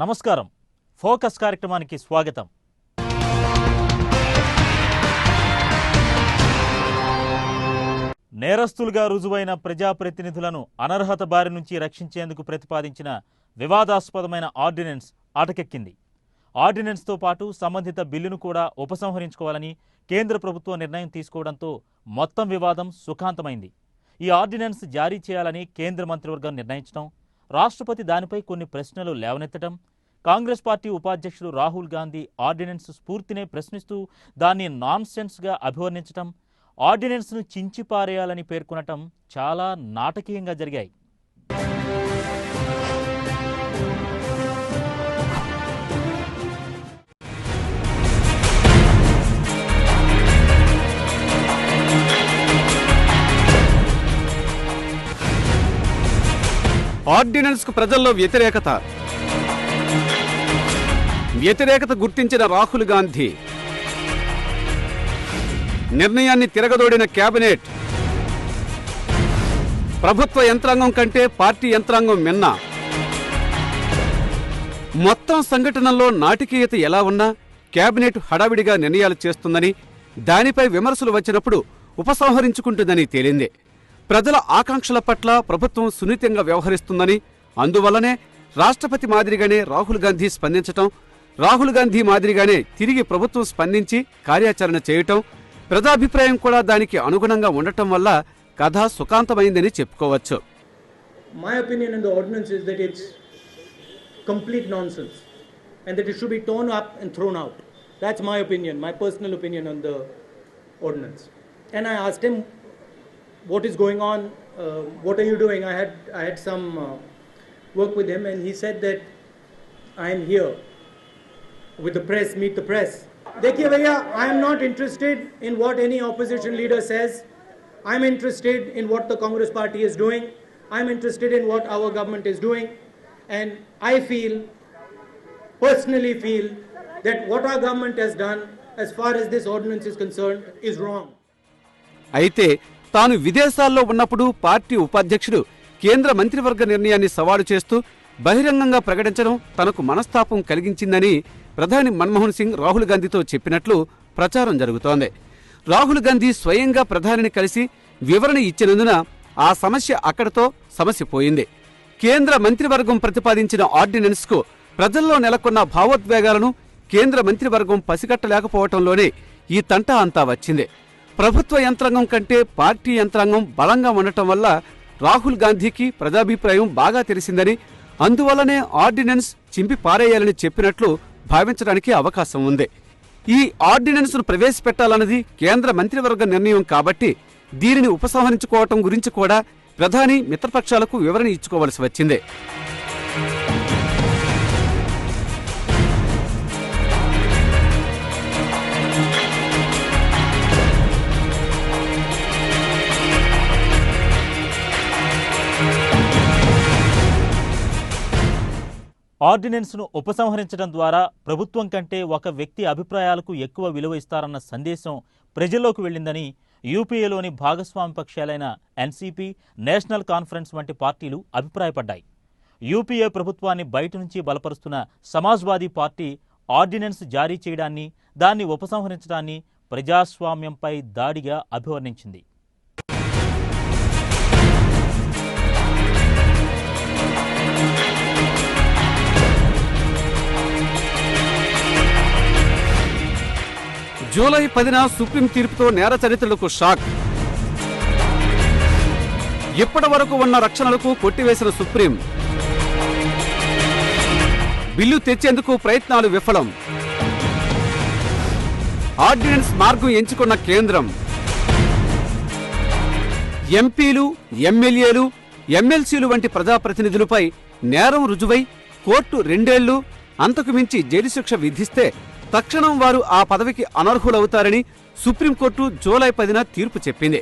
నమస్కారం. ఫోకస్ కార్యక్రమానికి స్వాగతం. నేరస్తులుగా రుజువైన ప్రజాప్రతినిధులను అనర్హత బారి నుంచి రక్షించేందుకు ప్రతిపాదించిన వివాదాస్పదమైన ఆర్డినెన్స్ అటకెక్కింది. ఆర్డినెన్స్తో పాటు సంబంధిత బిల్లును కూడా ఉపసంహరించుకోవాలని కేంద్ర ప్రభుత్వం నిర్ణయం తీసుకోవడంతో మొత్తం వివాదం సుఖాంతమైంది. ఈ ఆర్డినెన్స్ జారీ చేయాలని కేంద్ర మంత్రివర్గం నిర్ణయించడం, రాష్ట్రపతి దానిపై కొన్ని ప్రశ్నలు లేవనెత్తడం, కాంగ్రెస్ పార్టీ ఉపాధ్యక్షుడు రాహుల్ గాంధీ ఆర్డినెన్స్ స్ఫూర్తినే ప్రశ్నిస్తూ దాన్ని నాన్సెన్స్గా అభివర్ణించడం, ఆర్డినెన్స్ను చించిపారేయాలని పేర్కొనటం చాలా నాటకీయంగా జరిగాయి. ఆర్డినెన్స్ కు ప్రజల్లో వ్యతిరేకత గుర్తించిన రాహుల్ గాంధీ, నిర్ణయాన్ని తిరగదోడిన కేబినెట్, ప్రభుత్వ యంత్రాంగం కంటే పార్టీ యంత్రాంగం మిన్న. మొత్తం సంఘటనలో నాటకీయత ఎలా ఉన్నా కేబినెట్ హడావిడిగా నిర్ణయాలు చేస్తుందని, దానిపై విమర్శలు వచ్చినప్పుడు ఉపసంహరించుకుంటుందని తేలింది. ప్రజల ఆకాంక్షల పట్ల ప్రభుత్వం సున్నితంగా వ్యవహరిస్తుందని, అందువల్లనే రాష్ట్రపతి మాదిరిగానే రాహుల్ గాంధీ స్పందించటం, రాహుల్ గాంధీ మాదిరిగానే తిరిగి ప్రభుత్వం స్పందించి కార్యాచరణ చేయటం, ప్రజాభిప్రాయం కూడా దానికి అనుగుణంగా ఉండటం వల్ల కథ సుఖాంతమైందని చెప్పుకోవచ్చు. My opinion on the ordinance is that it's complete nonsense and that it should be torn up and thrown out. That's my opinion, my personal opinion on the ordinance. And I asked him, what is going on, what are you doing? I had some work with him, and he said that I am here with the press, meet the press. Dekhiye bhaiya, I am not interested in what any opposition leader says. I am interested in what the Congress party is doing. I am interested in what our government is doing, and I personally feel that what our government has done as far as this ordinance is concerned is wrong. అయితే తాను విదేశాల్లో ఉన్నప్పుడు party ఉపాధ్యక్షుడు కేంద్ర మంత్రివర్గ నిర్ణయాన్ని సవాలు చేస్తూ బహిరంగంగా ప్రకటించడం తనకు మనస్తాపం కలిగించిందని ప్రధాని మన్మోహన్ సింగ్ రాహుల్ గాంధీతో చెప్పినట్లు ప్రచారం జరుగుతోంది. రాహుల్ గాంధీ స్వయంగా ప్రధానిని కలిసి వివరణ ఇచ్చినందున ఆ సమస్య అక్కడితో సమస్య పోయింది. కేంద్ర మంత్రివర్గం ప్రతిపాదించిన ఆర్డినెన్స్ కు ప్రజల్లో నెలకొన్న భావోద్వేగాలను కేంద్ర మంత్రివర్గం పసిగట్టలేకపోవటంలోనే ఈ తంటా అంతా వచ్చింది. ప్రభుత్వ యంత్రాంగం కంటే పార్టీ యంత్రాంగం బలంగా ఉండటం వల్ల రాహుల్ గాంధీకి ప్రజాభిప్రాయం బాగా తెలిసిందని, అందువల్లనే ఆర్డినెన్స్ చింపి పారేయాలని చెప్పినట్లు భావించడానికి అవకాశం ఉంది. ఈ ఆర్డినెన్స్ ను ప్రవేశపెట్టాలన్నది కేంద్ర మంత్రివర్గ నిర్ణయం కాబట్టి దీనిని ఉపసంహరించుకోవటం గురించి కూడా ప్రధాని మిత్రపక్షాలకు వివరణ ఇచ్చుకోవలసి వచ్చింది. ఆర్డినెన్స్ను ఉపసంహరించడం ద్వారా ప్రభుత్వం కంటే ఒక వ్యక్తి అభిప్రాయాలకు ఎక్కువ విలువ ఇస్తారన్న సందేశం ప్రజల్లోకి వెళ్లిందని యూపీఏలోని భాగస్వామి పక్షాలైన ఎన్సీపీ, నేషనల్ కాన్ఫరెన్స్ వంటి పార్టీలు అభిప్రాయపడ్డాయి. యూపీఏ ప్రభుత్వాన్ని బయట నుంచి బలపరుస్తున్న సమాజ్వాదీ పార్టీ ఆర్డినెన్స్ జారీ చేయడాన్ని, దాన్ని ఉపసంహరించడాన్ని ప్రజాస్వామ్యంపై దాడిగా అభివర్ణించింది. జూలై 10న సుప్రీం తీర్పుతో నేర చరిత్రలకు షాక్. ఇప్పటి వరకు ఉన్న రక్షణలకు కొట్టివేసిన సుప్రీం, బిల్లు తెచ్చేందుకు ప్రయత్నాలు విఫలం. ఆర్డినెన్స్ మార్గం ఎంచుకున్న కేంద్రం, ఎంపీలు, ఎమ్మెల్యేలు, ఎమ్మెల్సీలు వంటి ప్రజాప్రతినిధులపై నేరం రుజువై కోర్టు 2 ఏళ్లు అంతకు మించి జైలు శిక్ష విధిస్తే తక్షణం వారు ఆ పదవికి అనర్హులవుతారని సుప్రీంకోర్టు జూలై 10న తీర్పు చెప్పింది.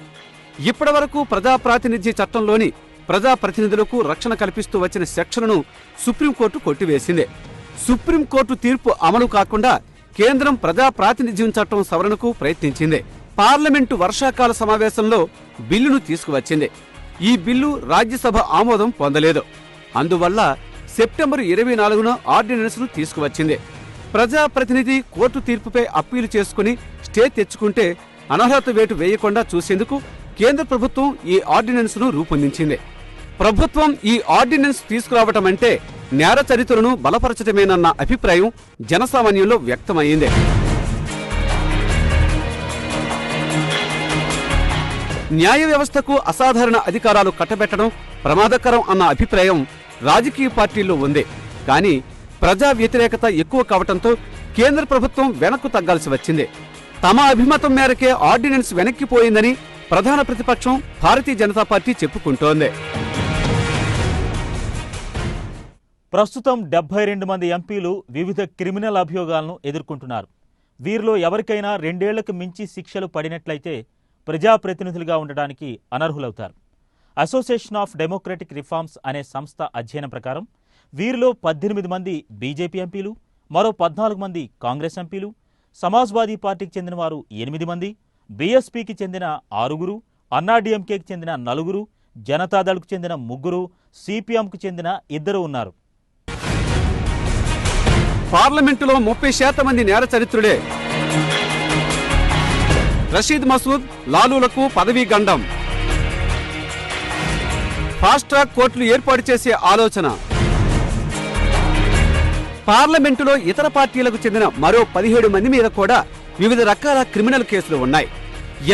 ఇప్పటివరకు ప్రజాప్రాతినిధ్య చట్టంలోని ప్రజాప్రతినిధులకు రక్షణ కల్పిస్తూ వచ్చిన సెక్షన్ను సుప్రీంకోర్టు కొట్టివేసింది. సుప్రీంకోర్టు తీర్పు అమలు కాకుండా కేంద్రం ప్రజాప్రాతినిధ్యం చట్టం సవరణకు ప్రయత్నించింది. పార్లమెంటు వర్షాకాల సమావేశంలో బిల్లును తీసుకువచ్చింది. ఈ బిల్లు రాజ్యసభ ఆమోదం పొందలేదు. అందువల్ల సెప్టెంబర్ 24న ఆర్డినెన్స్ను తీసుకువచ్చింది. ప్రజాప్రతినిధి కోర్టు తీర్పుపై అప్పీలు చేసుకుని స్టే తెచ్చుకుంటే అనర్హత వేటు వేయకుండా చూసేందుకు కేంద్ర ప్రభుత్వం ఈ ఆర్డినెన్స్ను రూపొందించింది. ప్రభుత్వం ఈ ఆర్డినెన్స్ తీసుకురావటం అంటే నేర చరిత్రను బలపరచటమేనన్న అభిప్రాయం జనసామాన్యంలో వ్యక్తమైంది. న్యాయ వ్యవస్థకు అసాధారణ అధికారాలు కట్టబెట్టడం ప్రమాదకరం అన్న అభిప్రాయం రాజకీయ పార్టీల్లో ఉంది. కానీ ప్రజా వ్యతిరేకత ఎక్కువ కావటంతో కేంద్ర ప్రభుత్వం వెనక్కు తగ్గాల్సి వచ్చింది. తమ అభిమతం మేరకే ఆర్డినెన్స్ వెనక్కిపోయిందని ప్రధాన ప్రతిపక్షం భారతీయ జనతా పార్టీ చెప్పుకుంటోంది. ప్రస్తుతం 72 మంది ఎంపీలు వివిధ క్రిమినల్ అభియోగాలను ఎదుర్కొంటున్నారు. వీరిలో ఎవరికైనా 2 ఏళ్లకు మించి శిక్షలు పడినట్లయితే ప్రజాప్రతినిధులుగా ఉండడానికి అనర్హులవుతారు. అసోసియేషన్ ఆఫ్ డెమోక్రటిక్ రిఫార్మ్స్ అనే సంస్థ అధ్యయనం ప్రకారం వీరిలో 18 మంది బీజేపీ ఎంపీలు, మరో 14 మంది కాంగ్రెస్ ఎంపీలు, సమాజ్వాదీ పార్టీకి చెందిన వారు 8 మంది, బీఎస్పీకి చెందిన 6, అన్నాడీఎంకేకి చెందిన 4, జనతాదళ్కు చెందిన 3, సిపిఎంకు చెందిన 2 ఉన్నారు. పార్లమెంటులో 30% మంది నేర చరిత్రులే. రషీద్ మసూద్, లాలూలకు పదవీ గండం. ఫాస్ట్ ట్రాక్ కోర్టులు ఏర్పాటు చేసే ఆలోచన. పార్లమెంటులో ఇతర పార్టీలకు చెందిన మరో 17 మంది మీద కూడా వివిధ రకాల క్రిమినల్ కేసులు ఉన్నాయి.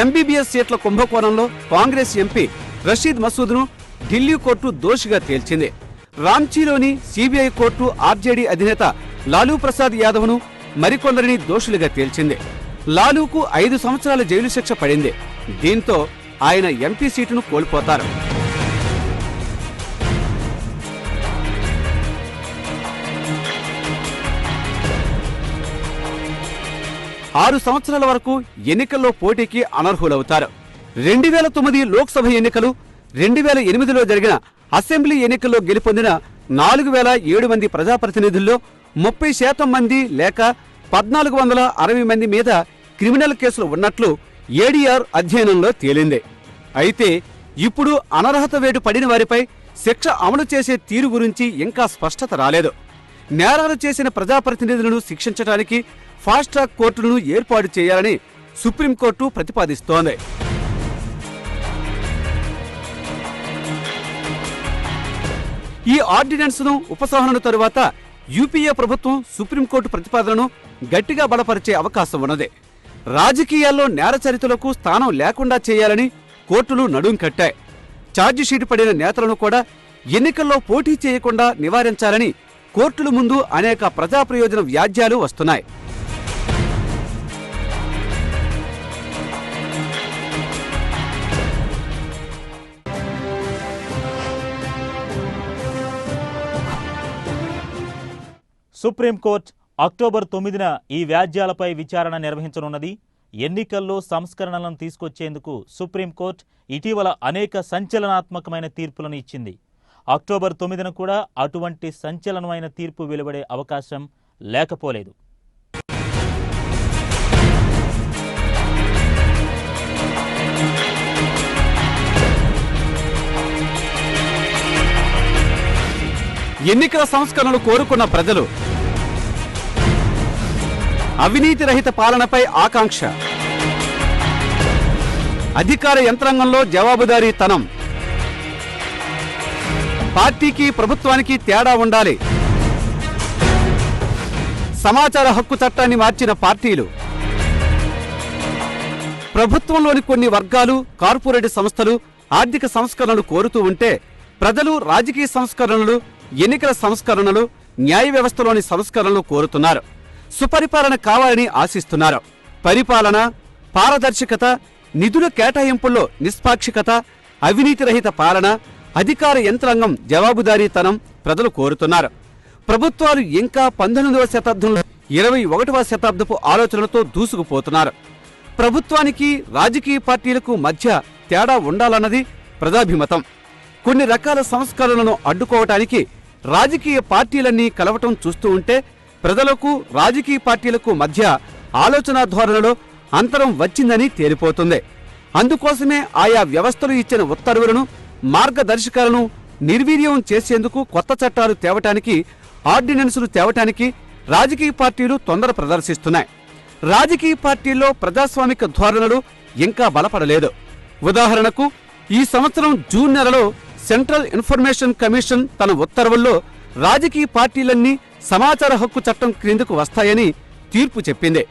ఎంబీబీఎస్ సీట్ల కుంభకోణంలో కాంగ్రెస్ ఎంపీ రషీద్ మసూద్ను ఢిల్లీ కోర్టు దోషిగా తేల్చింది. రాంచీలోని సిబిఐ కోర్టు ఆర్జేడీ అధినేత లాలూ ప్రసాద్ యాదవ్ను మరికొందరిని దోషులుగా తేల్చింది. లాలూకు 5 సంవత్సరాల జైలు శిక్ష పడింది. దీంతో ఆయన ఎంపీ సీటును కోల్పోతారు. ఆరు సంవత్సరాల వరకు ఎన్నికల్లో పోటీకి అనర్హులవుతారు. 2009 లోక్సభ ఎన్నికలు, 2008లో జరిగిన అసెంబ్లీ ఎన్నికల్లో గెలుపొందిన 4007 మంది ప్రజాప్రతినిధుల్లో 30% మంది లేక 1460 మంది మీద క్రిమినల్ కేసులు ఉన్నట్లు ఏడీఆర్ అధ్యయనంలో తేలింది. అయితే ఇప్పుడు అనర్హత వేటు పడిన వారిపై శిక్ష అమలు చేసే తీరు గురించి ఇంకా స్పష్టత రాలేదు. నేరాలు చేసిన ప్రజాప్రతినిధులను శిక్షించడానికి ఫాస్ట్ ట్రాక్ కోర్టులను ఏర్పాటు చేయాలని సుప్రీంకోర్టు ప్రతిపాదిస్తోంది. ఈ ఆర్డినెన్స్ను ఉపసంహరణ తరువాత యూపీఏ ప్రభుత్వం సుప్రీంకోర్టు ప్రతిపాదనను గట్టిగా బలపరిచే అవకాశం ఉన్నది. రాజకీయాల్లో నేర చరిత్రలకు స్థానం లేకుండా చేయాలని కోర్టులు నడుం కట్టాయి. ఛార్జిషీటు పడిన నేతలను కూడా ఎన్నికల్లో పోటీ చేయకుండా నివారించాలని కోర్టుల ముందు అనేక ప్రజా ప్రయోజన వ్యాజ్యాలు వస్తున్నాయి. సుప్రీంకోర్టు అక్టోబర్ 9న ఈ వ్యాజ్యాలపై విచారణ నిర్వహించనున్నది. ఎన్నికల్లో సంస్కరణలను తీసుకొచ్చేందుకు సుప్రీంకోర్టు ఇటీవల అనేక సంచలనాత్మకమైన తీర్పులను ఇచ్చింది. అక్టోబర్ 9న కూడా అటువంటి సంచలనమైన తీర్పు వెలువడే అవకాశం లేకపోలేదు. ఎన్నికల సంస్కరణలు కోరుకున్న ప్రజలు, అవినీతి రహిత పాలనపై ఆకాంక్ష, అధికార యంత్రాంగంలో జవాబుదారీతనం, పార్టీకి ప్రభుత్వానికి తేడా ఉండాలి, సమాచార హక్కు చట్టాన్ని మార్చిన పార్టీలు, ప్రభుత్వంలోని కొన్ని వర్గాలు, కార్పొరేట్ సంస్థలు ఆర్థిక సంస్కరణలు కోరుతూ ఉంటే ప్రజలు రాజకీయ సంస్కరణలు, ఎన్నికల సంస్కరణలు, న్యాయ వ్యవస్థలోని సంస్కరణలు కోరుతున్నారు. సుపరిపాలన కావాలని ఆశిస్తున్నారు. పరిపాలన, పారదర్శకత, నిధుల కేటాయింపుల్లో నిష్పాక్షికత, అవినీతి రహిత పాలన, అధికార యంత్రాంగం జవాబుదారీతనం ప్రజలు కోరుతున్నారు. ప్రభుత్వాలు ఇంకా 19వ శతాబ్దంలో 21వ శతాబ్దపు ఆలోచనలతో దూసుకుపోతున్నారు. ప్రభుత్వానికి, రాజకీయ పార్టీలకు మధ్య తేడా ఉండాలన్నది ప్రజాభిమతం. కొన్ని రకాల సంస్కరణలను అడ్డుకోవటానికి రాజకీయ పార్టీలన్నీ కలవటం చూస్తూ ఉంటే ప్రజలకు, రాజకీయ పార్టీలకు మధ్య ఆలోచనా ధోరణిలో అంతరం వచ్చిందని తేలిపోతుంది. అందుకోసమే ఆయా వ్యవస్థలు ఇచ్చిన ఉత్తర్వులను, మార్గదర్శకాలను నిర్వీర్యం చేసేందుకు కొత్త చట్టాలు తేవటానికి, ఆర్డినెన్సులు తేవటానికి రాజకీయ పార్టీలు తొందర ప్రదర్శిస్తున్నాయి. రాజకీయ పార్టీల్లో ప్రజాస్వామిక ధోరణులు ఇంకా బలపడలేదు. ఉదాహరణకు ఈ సంవత్సరం జూన్ నెలలో సెంట్రల్ ఇన్ఫర్మేషన్ కమిషన్ తన ఉత్తర్వుల్లో రాజకీయ పార్టీలన్నీ సమాచార హక్కు చట్టం క్రిందకు వస్తాయని తీర్పు చెప్పింది.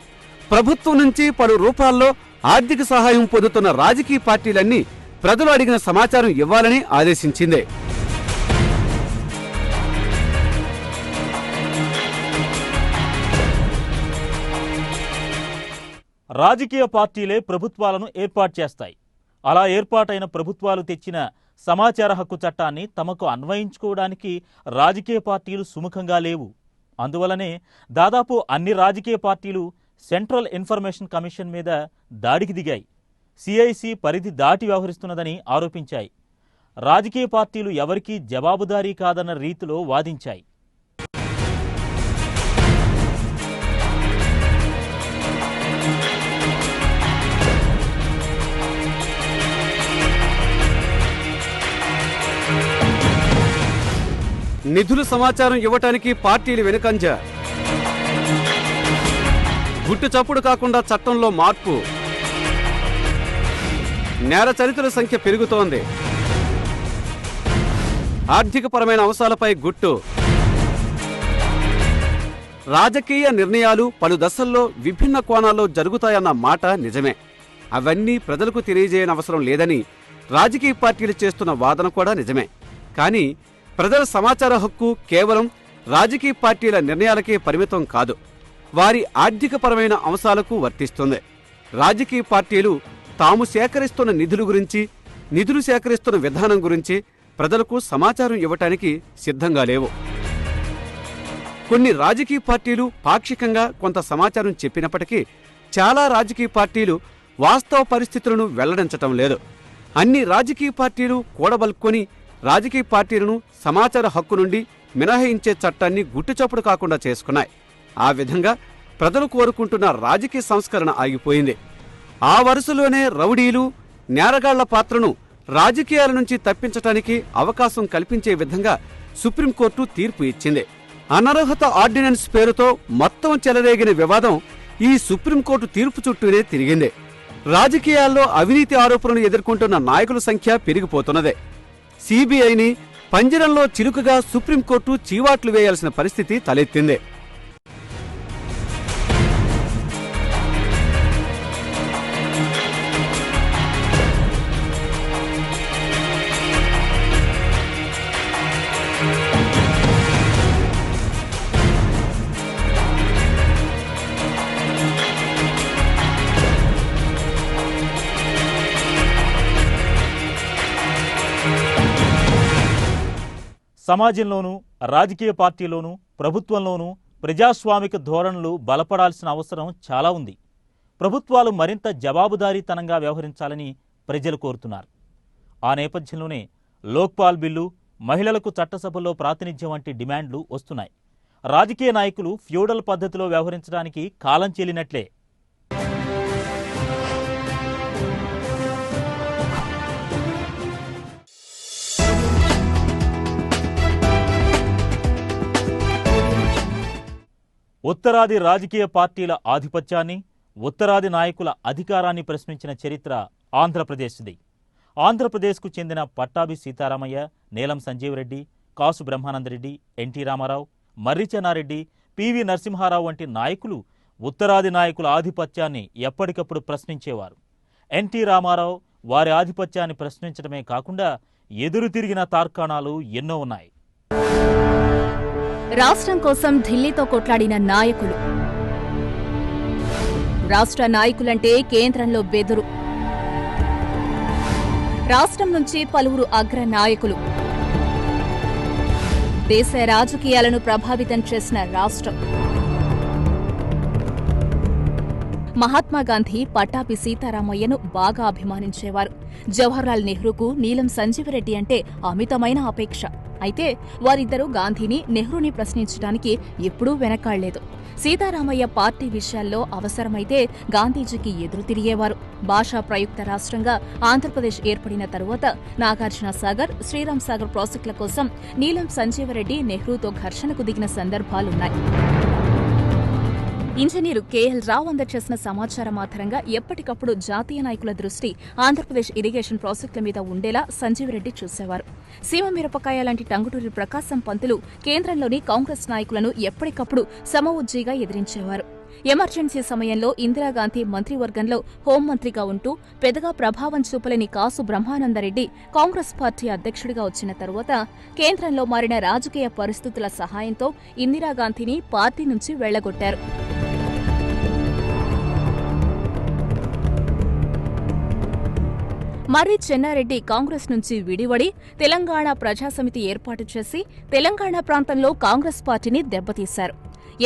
ప్రభుత్వం నుంచి పలు రూపాల్లో ఆర్థిక సహాయం పొందుతున్న రాజకీయ పార్టీలన్నీ ప్రజలు అడిగిన సమాచారం ఇవ్వాలని ఆదేశించింది. రాజకీయ పార్టీలే ప్రభుత్వాలను ఏర్పాటు చేస్తాయి. అలా ఏర్పాటైన ప్రభుత్వాలు తెచ్చిన సమాచార హక్కు చట్టాన్ని తమకు అన్వయించుకోవడానికి రాజకీయ పార్టీలు సుముఖంగా లేవు. అందువలనే దాదాపు అన్ని రాజకీయ పార్టీలు సెంట్రల్ ఇన్ఫర్మేషన్ కమిషన్ మీద దాడికి దిగాయి. సిఐసి పరిధి దాటి వ్యవహరిస్తున్నదని ఆరోపించాయి. రాజకీయ పార్టీలు ఎవరికీ జవాబుదారీ కాదన్న రీతిలో వాదించాయి. నిధుల సమాచారం ఇవ్వటానికి పార్టీలు వెనుకంజ, గుట్టు చప్పుడు కాకుండా చట్టంలో మార్పు, నేర చరిత్రల సంఖ్య పెరుగుతోంది, ఆర్థికపరమైన అంశాలపై గుట్టు, రాజకీయ నిర్ణయాలు పలు దశల్లో విభిన్న కోణాల్లో జరుగుతాయన్న మాట నిజమే. అవన్నీ ప్రజలకు తెలియజేయని అవసరం లేదని రాజకీయ పార్టీలు చేస్తున్న వాదన కూడా నిజమే. కానీ ప్రజల సమాచార హక్కు కేవలం రాజకీయ పార్టీల నిర్ణయాలకే పరిమితం కాదు, వారి ఆర్థికపరమైన అంశాలకు వర్తిస్తుంది. రాజకీయ పార్టీలు తాము సేకరిస్తున్న నిధుల గురించి, నిధులు సేకరిస్తున్న విధానం గురించి ప్రజలకు సమాచారం ఇవ్వటానికి సిద్ధంగా లేవు. కొన్ని రాజకీయ పార్టీలు పాక్షికంగా కొంత సమాచారం చెప్పినప్పటికీ చాలా రాజకీయ పార్టీలు వాస్తవ పరిస్థితులను వెల్లడించటం లేదు. అన్ని రాజకీయ పార్టీలు కూడబలుక్కొని రాజకీయ పార్టీలను సమాచార హక్కు నుండి మినహాయించే చట్టాన్ని గుట్టుచప్పుడు కాకుండా చేసుకున్నాయి. ఆ విధంగా ప్రజలు కోరుకుంటున్న రాజకీయ సంస్కరణ ఆగిపోయింది. ఆ వరుసలోనే రౌడీలు, నేరగాళ్ల పాత్రను రాజకీయాల నుంచి తప్పించటానికి అవకాశం కల్పించే విధంగా సుప్రీంకోర్టు తీర్పు ఇచ్చింది. అనర్హత ఆర్డినెన్స్ పేరుతో మొత్తం చెలరేగిన వివాదం ఈ సుప్రీంకోర్టు తీర్పు చుట్టూనే తిరిగింది. రాజకీయాల్లో అవినీతి ఆరోపణలు ఎదుర్కొంటున్న నాయకుల సంఖ్య పెరిగిపోతున్నదే. సిబిఐని పంజరంలో చిలుకగా సుప్రీంకోర్టు చీవాట్లు వేయాల్సిన పరిస్థితి తలెత్తింది. సమాజంలోనూ, రాజకీయ పార్టీలోనూ, ప్రభుత్వంలోనూ ప్రజాస్వామిక ధోరణులు బలపడాల్సిన అవసరం చాలా ఉంది. ప్రభుత్వాలు మరింత జవాబుదారీతనంగా వ్యవహరించాలని ప్రజలు కోరుతున్నారు. ఆ నేపథ్యంలోనే లోక్పాల్ బిల్లు, మహిళలకు చట్టసభల్లో ప్రాతినిధ్యం వంటి డిమాండ్లు వస్తున్నాయి. రాజకీయ నాయకులు ఫ్యూడల్ పద్ధతిలో వ్యవహరించడానికి కాలం చెల్లినట్లే. ఉత్తరాది రాజకీయ పార్టీల ఆధిపత్యాన్ని, ఉత్తరాది నాయకుల అధికారాన్ని ప్రశ్నించిన చరిత్ర ఆంధ్రప్రదేశ్ది. ఆంధ్రప్రదేశ్కు చెందిన పట్టాభి సీతారామయ్య, నీలం సంజీవరెడ్డి, కాసు బ్రహ్మానందరెడ్డి, ఎన్టీ రామారావు, మర్రి చెన్నారెడ్డి, పివి నరసింహారావు వంటి నాయకులు ఉత్తరాది నాయకుల ఆధిపత్యాన్ని ఎప్పటికప్పుడు ప్రశ్నించేవారు. ఎన్టీ రామారావు వారి ఆధిపత్యాన్ని ప్రశ్నించడమే కాకుండా ఎదురు తిరిగిన తార్కాణాలు ఎన్నో ఉన్నాయి. రాష్ట్రం కోసం ఢిల్లీతో కొట్లాడిన నాయకులు, రాష్ట్ర నాయకులంటే కేంద్రంలో బెదురు, రాష్ట్రం నుంచి పలువురు అగ్ర నాయకులు, దేశ రాజకీయాలను ప్రభావితం చేసిన రాష్ట్రం. మహాత్మా గాంధీ పట్టాభి సీతారామయ్యను బాగా అభిమానించేవారు. జవహర్లాల్ నెహ్రూకు నీలం సంజీవరెడ్డి అంటే అమితమైన అపేక్ష. అయితే వారిద్దరూ గాంధీని, నెహ్రూని ప్రశ్నించడానికి ఎప్పుడూ వెనకాళ్లేదు. సీతారామయ్య పార్టీ విషయాల్లో అవసరమైతే గాంధీజీకి ఎదురు తిరిగేవారు. భాషా ప్రయుక్త రాష్ట్రంగా ఆంధ్రప్రదేశ్ ఏర్పడిన తరువాత నాగార్జున సాగర్, శ్రీరామ్ సాగర్ ప్రాజెక్టుల కోసం నీలం సంజీవరెడ్డి నెహ్రూతో ఘర్షణకు దిగిన సందర్భాలున్నాయి. ఇంజనీరు కెఎల్ రావు అందచేసిన సమాచారం ఆధారంగా ఎప్పటికప్పుడు జాతీయ నాయకుల దృష్టి ఆంధ్రప్రదేశ్ ఇరిగేషన్ ప్రాజెక్టుల మీద ఉండేలా సంజీవరెడ్డి చూసేవారు. సీమ మిరపకాయ లాంటి టంగుటూరి ప్రకాశం పంతులు కేంద్రంలోని కాంగ్రెస్ నాయకులను ఎప్పటికప్పుడు సమవుజ్జీగా ఎదిరించేవారు. ఎమర్జెన్సీ సమయంలో ఇందిరాగాంధీ మంత్రివర్గంలో హోంమంత్రిగా ఉంటూ పెద్దగా ప్రభావం చూపలేని కాసు బ్రహ్మానందరెడ్డి కాంగ్రెస్ పార్టీ అధ్యక్షుడిగా వచ్చిన తరువాత కేంద్రంలో మారిన రాజకీయ పరిస్థితుల సహాయంతో ఇందిరాగాంధీని పార్టీ నుంచి వెళ్లగొట్టారు. మర్రి చెన్నారెడ్డి కాంగ్రెస్ నుంచి విడివడి తెలంగాణ ప్రజాసమితి ఏర్పాటు చేసి తెలంగాణ ప్రాంతంలో కాంగ్రెస్ పార్టీని దెబ్బతీశారు.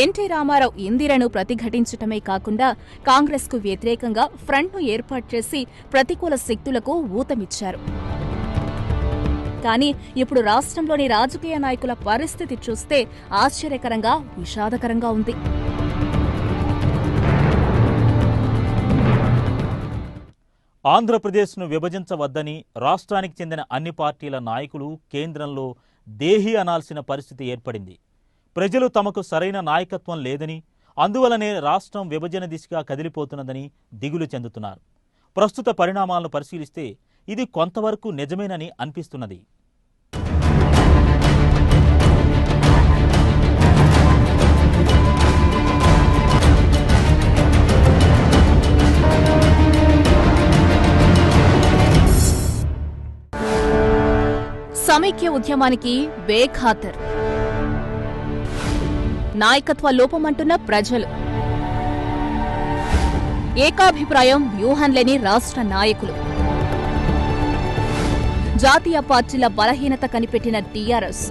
ఎన్టీ రామారావు ఇందిరను ప్రతిఘటించటమే కాకుండా కాంగ్రెస్కు వ్యతిరేకంగా ఫ్రంట్ను ఏర్పాటు చేసి ప్రతికూల శక్తులకు ఊతమిచ్చారు. కానీ ఇప్పుడు రాష్ట్రంలోని రాజకీయ నాయకుల పరిస్థితి చూస్తే ఆశ్చర్యకరంగా, విషాదకరంగా ఉంది. ఆంధ్రప్రదేశ్ను విభజించవద్దని రాష్ట్రానికి చెందిన అన్ని పార్టీల నాయకులు కేంద్రంలో దేహి అనాల్సిన పరిస్థితి ఏర్పడింది. ప్రజలు తమకు సరైన నాయకత్వం లేదని, అందువలనే రాష్ట్రం విభజన దిశగా కదిలిపోతున్నదని దిగులు చెందుతున్నారు. ప్రస్తుత పరిణామాలను పరిశీలిస్తే ఇది కొంతవరకు నిజమేనని అనిపిస్తున్నది. సమైక్య ఉద్యమానికి బేఖాతర్, నాయకత్వ లోపమంటున్న ప్రజలు, ఏకాభిప్రాయం, వ్యూహం లేని రాష్ట్ర నాయకులు, జాతీయ పార్టీల బలహీనత కనిపెట్టిన టీఆర్ఎస్,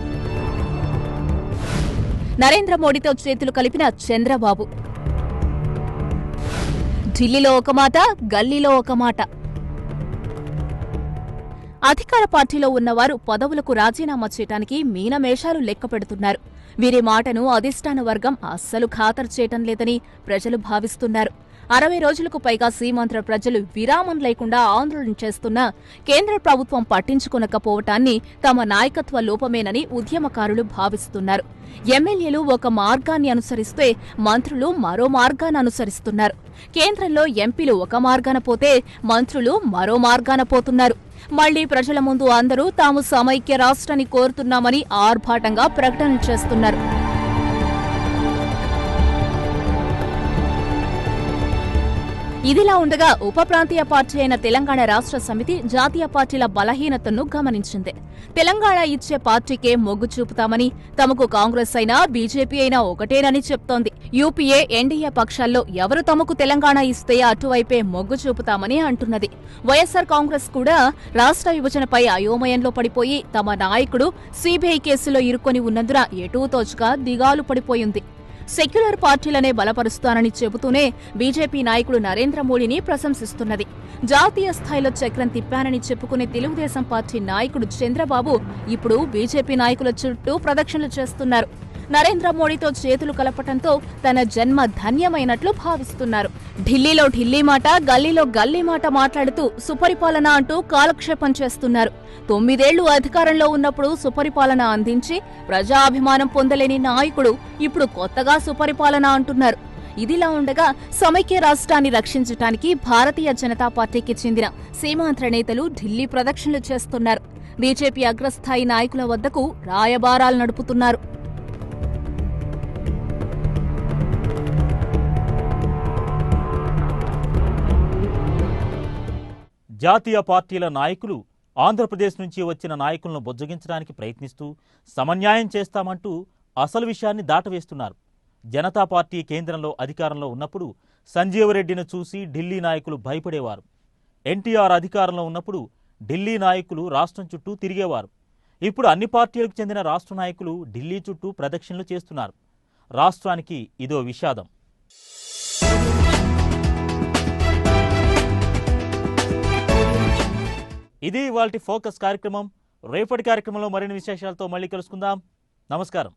నరేంద్ర మోడీతో చేతులు కలిపిన చంద్రబాబు, ఢిల్లీలో ఒక మాట, గల్లీలో ఒక మాట. అధికార పార్టీలో ఉన్నవారు పదవులకు రాజీనామా చేయడానికి మీనమేషాలు లెక్కపెడుతున్నారు. వీరి మాటను అధిష్టాన వర్గం అస్సలు ఖాతరు చేయటం లేదని ప్రజలు భావిస్తున్నారు. 60 రోజులకు పైగా సీమాంధ్ర ప్రజలు విరామం లేకుండా ఆందోళన చేస్తున్నా కేంద్ర ప్రభుత్వం పట్టించుకొనకపోవటాన్ని తమ నాయకత్వ లోపమేనని ఉద్యమకారులు భావిస్తున్నారు. ఎమ్మెల్యేలు ఒక మార్గాన్ని అనుసరిస్తే మంత్రులు మరో మార్గాన్ని అనుసరిస్తున్నారు. కేంద్రంలో ఎంపీలు ఒక మార్గాన పోతే మంత్రులు మరో మార్గాన పోతున్నారు. మళ్లీ ప్రజల ముందు అందరూ తాము సమైక్య రాష్ట్రాన్ని కోరుతున్నామని ఆర్భాటంగా ప్రకటనలు చేస్తున్నారు. ఇదిలా ఉండగా ఉప ప్రాంతీయ పార్టీ అయిన తెలంగాణ రాష్ట్ర సమితి జాతీయ పార్టీల బలహీనతను గమనించింది. తెలంగాణ ఇచ్చే పార్టీకే మొగ్గు చూపుతామని, తమకు కాంగ్రెస్ అయినా బీజేపీ అయినా ఒకటేనని చెప్తోంది. యూపీఏ, ఎన్డీఏ పక్షాల్లో ఎవరు తమకు తెలంగాణ ఇస్తే అటువైపే మొగ్గు చూపుతామని అంటున్నది. వైఎస్సార్ కాంగ్రెస్ కూడా రాష్ట్ర విభజనపై అయోమయంలో పడిపోయి తమ నాయకుడు సీబీఐ కేసులో ఇరుక్కొని ఉన్నందున ఎటూ తోచుగా దిగాలు పడిపోయింది. సెక్యులర్ పార్టీలనే బలపరుస్తానని చెబుతూనే బీజేపీ నాయకుడు నరేంద్ర మోడీని ప్రశంసిస్తున్నది. జాతీయ స్థాయిలో చక్రం తిప్పానని చెప్పుకునే తెలుగుదేశం పార్టీ నాయకుడు చంద్రబాబు ఇప్పుడు బీజేపీ నాయకుల చుట్టూ ప్రదక్షిణలు చేస్తున్నారు. నరేంద్ర మోడీతో చేతులు కలపటంతో తన జన్మ ధన్యమైనట్లు భావిస్తున్నారు. ఢిల్లీలో ఢిల్లీ మాట, గల్లీలో గల్లీ మాట మాట్లాడుతూ సుపరిపాలన అంటూ కాలక్షేపం చేస్తున్నారు. 9 ఏళ్లు అధికారంలో ఉన్నప్పుడు సుపరిపాలన అందించి ప్రజాభిమానం పొందలేని నాయకుడు ఇప్పుడు కొత్తగా సుపరిపాలన అంటున్నారు. ఇదిలా ఉండగా సమైక్య రాష్ట్రాన్ని రక్షించటానికి భారతీయ జనతా పార్టీకి చెందిన సీమాంధ్ర నేతలు ఢిల్లీ ప్రదక్షిణలు చేస్తున్నారు. బీజేపీ అగ్రస్థాయి నాయకుల వద్దకు రాయబారాలు నడుపుతున్నారు. జాతీయ పార్టీల నాయకులు ఆంధ్రప్రదేశ్ నుంచి వచ్చిన నాయకులను బుజ్జగించడానికి ప్రయత్నిస్తూ సమన్యాయం చేస్తామంటూ అసలు విషయాన్ని దాటవేస్తున్నారు. జనతా పార్టీ కేంద్రంలో అధికారంలో ఉన్నప్పుడు సంజీవరెడ్డిని చూసి ఢిల్లీ నాయకులు భయపడేవారు. ఎన్టీఆర్ అధికారంలో ఉన్నప్పుడు ఢిల్లీ నాయకులు రాష్ట్రం చుట్టూ తిరిగేవారు. ఇప్పుడు అన్ని పార్టీలకు చెందిన రాష్ట్ర నాయకులు ఢిల్లీ చుట్టూ ప్రదక్షిణలు చేస్తున్నారు. రాష్ట్రానికి ఇదో విషాదం. ఇది ఇవాల్టి ఫోకస్ కార్యక్రమం. రేపటి కార్యక్రమంలో మరిన్ని విశేషాలతో మళ్ళీ కలుసుకుందాం. నమస్కారం.